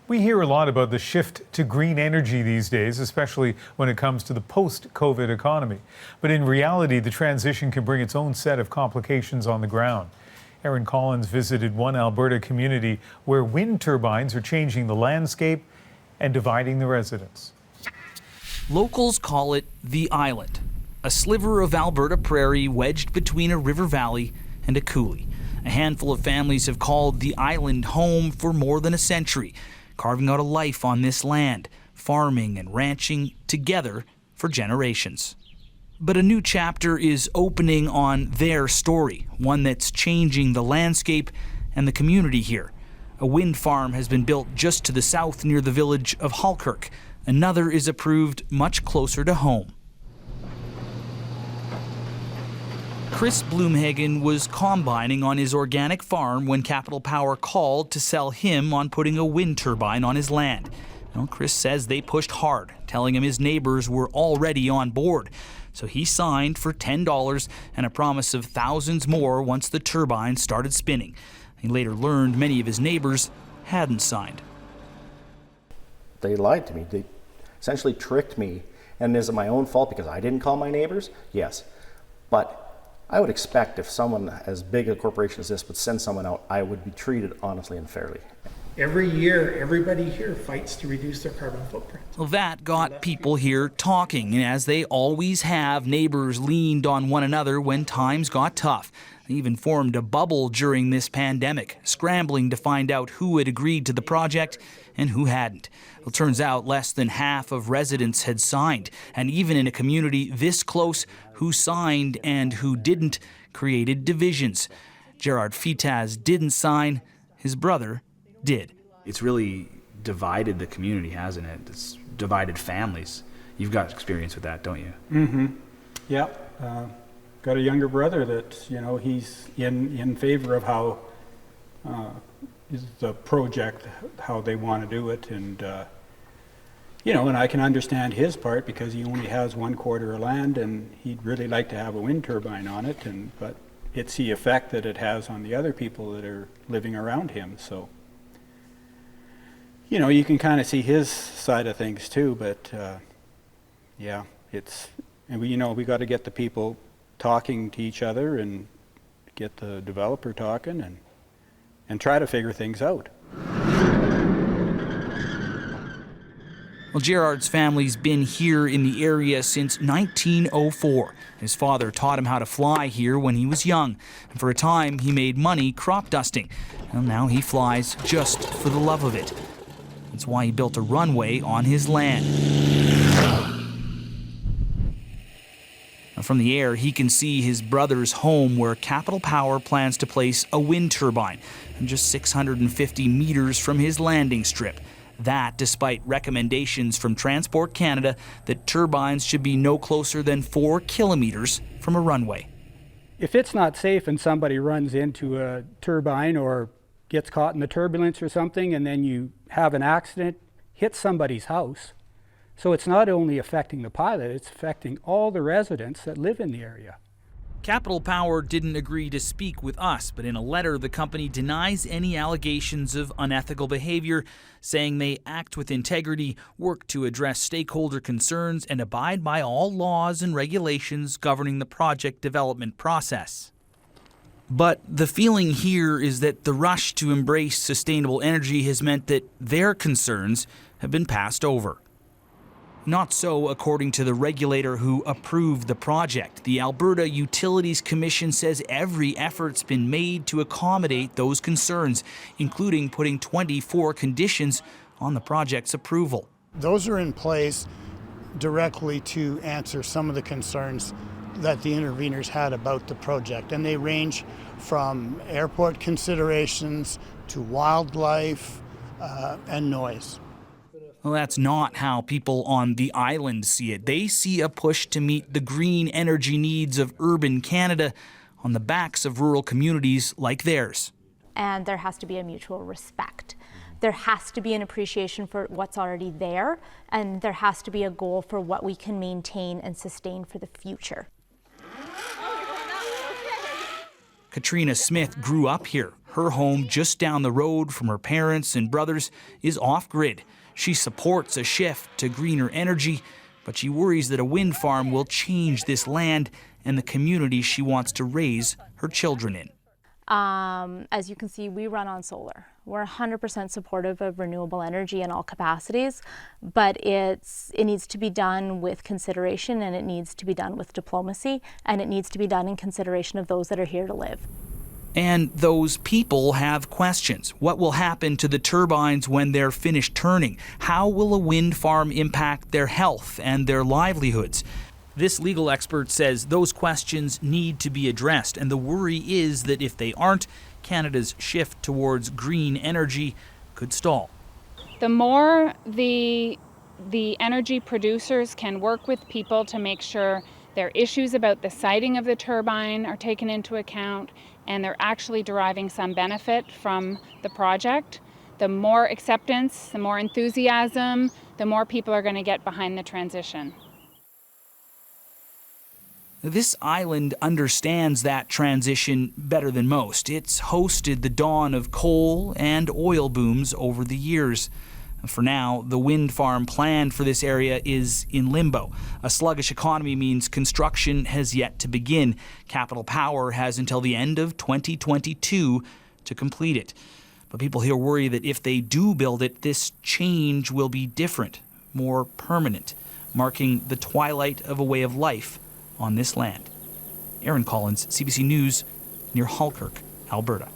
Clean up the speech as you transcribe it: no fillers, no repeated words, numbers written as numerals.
We hear a lot about the shift to green energy these days, especially when it comes to the post-COVID economy. But in reality, the transition can bring its own set of complications on the ground. Erin Collins visited one Alberta community where wind turbines are changing the landscape and dividing the residents. Locals call it the Island, a sliver of Alberta prairie wedged between a river valley and a coulee. A handful of families have called the Island home for more than a century, carving out a life on this land, farming and ranching together for generations. But a new chapter is opening on their story, one that's changing the landscape and the community here. A wind farm has been built just to the south near the village of Halkirk. Another is approved much closer to home. Chris Bloomhagen was combining on his organic farm when Capital Power called to sell him on putting a wind turbine on his land. Well, Chris says they pushed hard, telling him his neighbors were already on board. So he signed for $10 and a promise of thousands more once the turbine started spinning. He later learned many of his neighbors hadn't signed. They lied to me. They essentially tricked me. And is it my own fault because I didn't call my neighbors? Yes. But I would expect if someone as big a corporation as this would send someone out, I would be treated honestly and fairly. Every year, everybody here fights to reduce their carbon footprint. Well, that got people here talking, and as they always have, neighbors leaned on one another when times got tough. They even formed a bubble during this pandemic, scrambling to find out who had agreed to the project and who hadn't. Well, it turns out less than half of residents had signed, and even in a community this close, who signed and who didn't created divisions. Gerard Fitaz didn't sign, his brother did. It's really divided the community, hasn't it? It's divided families. You've got experience with that, don't you? Mm-hmm. Yep. Got a younger brother that, he's in favor of how the project, how they want to do it. And, and I can understand his part because he only has 1/4 of land and he'd really like to have a wind turbine on it. But it's the effect that it has on the other people that are living around him. So, you can kind of see his side of things too. But, we got to get the people talking to each other and get the developer talking and try to figure things out. Well, Gerard's family's been here in the area since 1904. His father taught him how to fly here when he was young. And for a time, he made money crop dusting. Well, now he flies just for the love of it. That's why he built a runway on his land. From the air, he can see his brother's home where Capital Power plans to place a wind turbine, just 650 meters from his landing strip. That despite recommendations from Transport Canada that turbines should be no closer than 4 kilometers from a runway. If it's not safe and somebody runs into a turbine or gets caught in the turbulence or something and then you have an accident, hit somebody's house, so it's not only affecting the pilot, it's affecting all the residents that live in the area. Capital Power didn't agree to speak with us, but in a letter, the company denies any allegations of unethical behavior, saying they act with integrity, work to address stakeholder concerns, and abide by all laws and regulations governing the project development process. But the feeling here is that the rush to embrace sustainable energy has meant that their concerns have been passed over. Not so, according to the regulator who approved the project. The Alberta Utilities Commission says every effort's been made to accommodate those concerns, including putting 24 conditions on the project's approval. Those are in place directly to answer some of the concerns that the interveners had about the project, and they range from airport considerations to wildlife and noise. Well, that's not how people on the island see it. They see a push to meet the green energy needs of urban Canada on the backs of rural communities like theirs. And there has to be a mutual respect. There has to be an appreciation for what's already there, and there has to be a goal for what we can maintain and sustain for the future. Katrina Smith grew up here. Her home, just down the road from her parents and brothers, is off-grid. She supports a shift to greener energy, but she worries that a wind farm will change this land and the community she wants to raise her children in. As you can see, we run on solar. We're 100% supportive of renewable energy in all capacities, but it needs to be done with consideration, and it needs to be done with diplomacy, and it needs to be done in consideration of those that are here to live. And those people have questions. What will happen to the turbines when they're finished turning? How will a wind farm impact their health and their livelihoods? This legal expert says those questions need to be addressed, and the worry is that if they aren't, Canada's shift towards green energy could stall. The more the energy producers can work with people to make sure their issues about the siting of the turbine are taken into account and they're actually deriving some benefit from the project, the more acceptance, the more enthusiasm, the more people are going to get behind the transition. This island understands that transition better than most. It's hosted the dawn of coal and oil booms over the years. For now, the wind farm planned for this area is in limbo. A sluggish economy means construction has yet to begin. Capital Power has until the end of 2022 to complete it. But people here worry that if they do build it, this change will be different, more permanent, marking the twilight of a way of life on this land. Aaron Collins, CBC News, near Halkirk, Alberta.